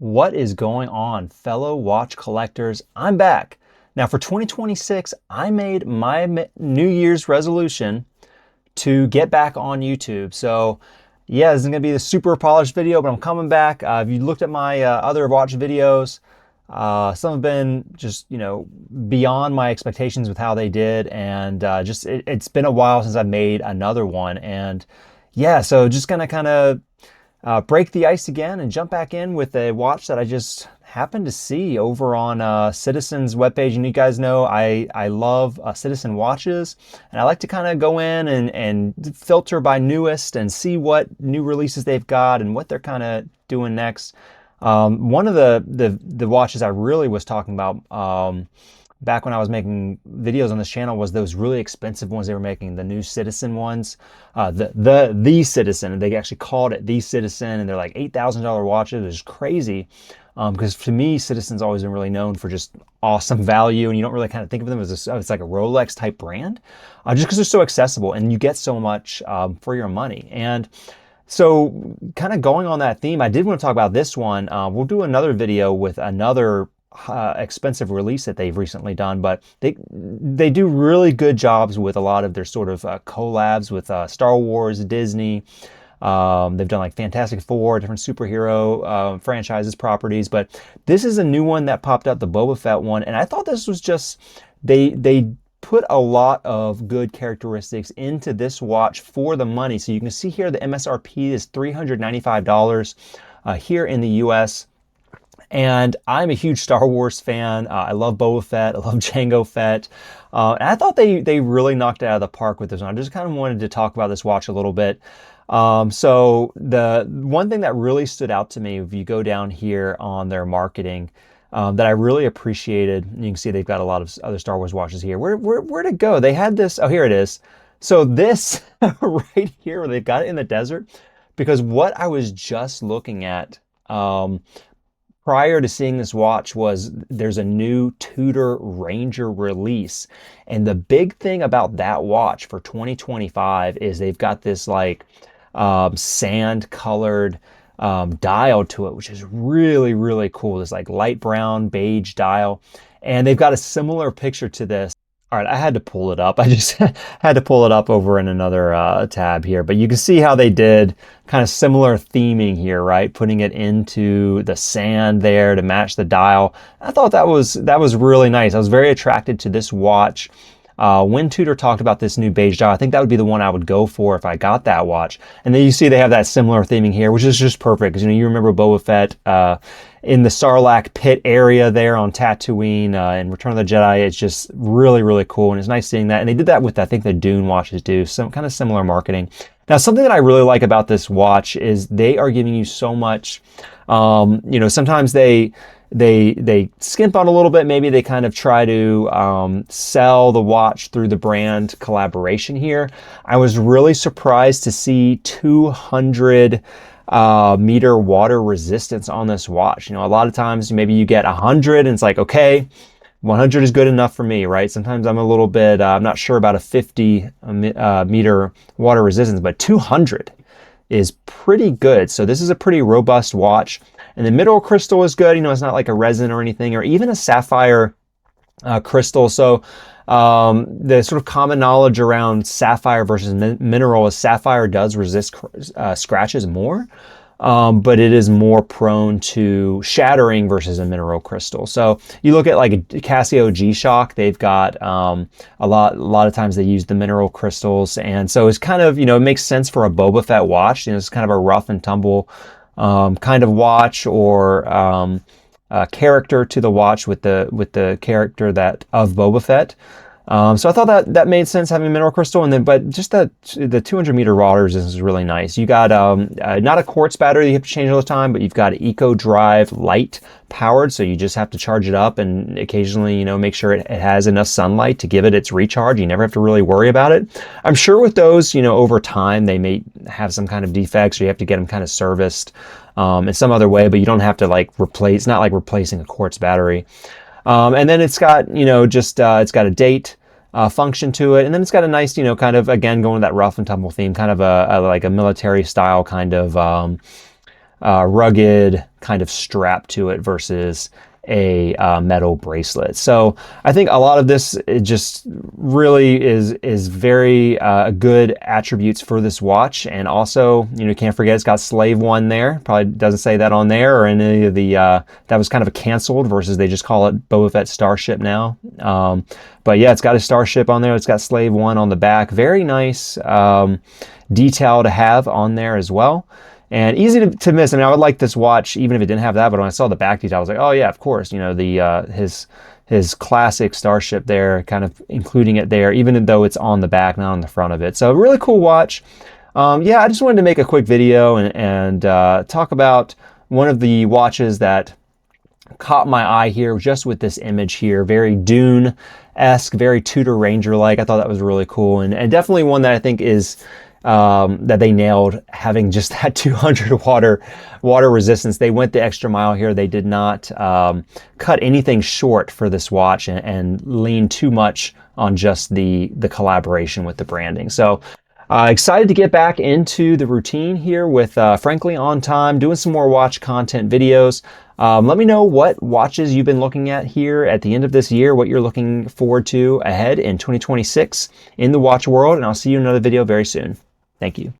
What is going on, fellow watch collectors? I'm back. Now, for 2026, I made my New Year's resolution to get back on YouTube. So, yeah, this is going to be the super polished video, but I'm coming back. If you looked at my other watch videos, some have been just, beyond my expectations with how they did. And it's been a while since I've made another one. And yeah, so just going to kind of break the ice again and jump back in with a watch that I just happened to see over on Citizen's webpage. And you guys know I love Citizen watches, and I like to kind of go in and filter by newest and see what new releases they've got and what they're kind of doing next. One of the watches I really was talking about back when I was making videos on this channel was those really expensive ones they were making, the new Citizen ones, the Citizen, and they actually called it the Citizen, and they're like $8,000 watches. It's crazy, because to me, Citizen's always been really known for just awesome value, and you don't really kind of think of them as it's like a Rolex type brand, just because they're so accessible and you get so much for your money. And so, kind of going on that theme, I did want to talk about this one. We'll do another video with another expensive release that they've recently done, but they do really good jobs with a lot of their sort of collabs with Star Wars, Disney. They've done like Fantastic Four, different superhero franchises, properties, but this is a new one that popped up, the Boba Fett one, and I thought this was just they put a lot of good characteristics into this watch for the money. So you can see here the MSRP is $395 here in the US. And I'm a huge Star Wars fan. I love Boba Fett. I love Jango Fett. And I thought they really knocked it out of the park with this one. I just kind of wanted to talk about this watch a little bit. So the one thing that really stood out to me, if you go down here on their marketing, that I really appreciated, and you can see they've got a lot of other Star Wars watches here. Where'd it go? They had this, oh, here it is. So this right here, where they've got it in the desert, because what I was just looking at, prior to seeing this watch, was there's a new Tudor Ranger release. And the big thing about that watch for 2025 is they've got this like sand colored dial to it, which is really, really cool. This like light brown beige dial. And they've got a similar picture to this. All right, I had to pull it up. I just had to pull it up over in another tab here. But you can see how they did kind of similar theming here, right? Putting it into the sand there to match the dial. I thought that was really nice. I was very attracted to this watch. When Tudor talked about this new beige dial, I think that would be the one I would go for if I got that watch. And then you see they have that similar theming here, which is just perfect, because you remember Boba Fett in the Sarlacc pit area there on Tatooine in Return of the Jedi. It's just really, really cool, and it's nice seeing that. And they did that with, I think, the Dune watches do, some kind of similar marketing. Now, something that I really like about this watch is they are giving you so much. Sometimes they skimp on a little bit. Maybe they kind of try to sell the watch through the brand collaboration here. I was really surprised to see 200 meter water resistance on this watch. A lot of times maybe you get 100 and it's like, okay, 100 is good enough for me, right? Sometimes I'm a little bit, I'm not sure about a 50 meter water resistance, but 200 is pretty good. So this is a pretty robust watch. And the mineral crystal is good. It's not like a resin or anything, or even a sapphire crystal. So the sort of common knowledge around sapphire versus mineral is sapphire does resist scratches more, but it is more prone to shattering versus a mineral crystal. So you look at like a Casio G-Shock, they've got a lot of times they use the mineral crystals, and so it's kind of, it makes sense for a Boba Fett watch. It's kind of a rough and tumble kind of watch, or character to the watch with the character that of Boba Fett. So I thought that made sense, having mineral crystal, but just the 200 meter water resistance is really nice. You got not a quartz battery that you have to change all the time, but you've got Eco Drive Light powered, so you just have to charge it up and occasionally, make sure it has enough sunlight to give it its recharge. You never have to really worry about it. I'm sure with those, over time they may have some kind of defects, or you have to get them kind of serviced in some other way, but you don't have to like replace. It's not like replacing a quartz battery. And then it's got, it's got a date function to it, and then it's got a nice, kind of, again, going to that rough and tumble theme, kind of like a military style kind of rugged kind of strap to it versus a metal bracelet. So I think a lot of this, it just really is very good attributes for this watch. And also, you know, can't forget it's got Slave One there. Probably doesn't say that on there or any of the, that was kind of a canceled versus they just call it Boba Fett Starship now. But yeah, it's got a Starship on there. It's got Slave One on the back. Very nice detail to have on there as well. And easy to miss. I mean, I would like this watch even if it didn't have that, but when I saw the back detail, I was like, oh yeah, of course. You know, the his classic Starship there, kind of including it there, even though it's on the back, not on the front of it. So really cool watch. Yeah, I just wanted to make a quick video and talk about one of the watches that caught my eye here just with this image here. Very Dune-esque, very Tudor Ranger-like. I thought that was really cool, and definitely one that I think is that they nailed, having just that 200 water resistance. They went the extra mile here. They did not cut anything short for this watch and lean too much on just the collaboration with the branding. So excited to get back into the routine here with Frankly On Time, doing some more watch content videos. Let me know what watches you've been looking at here at the end of this year, what you're looking forward to ahead in 2026 in the watch world, and I'll see you in another video very soon. Thank you.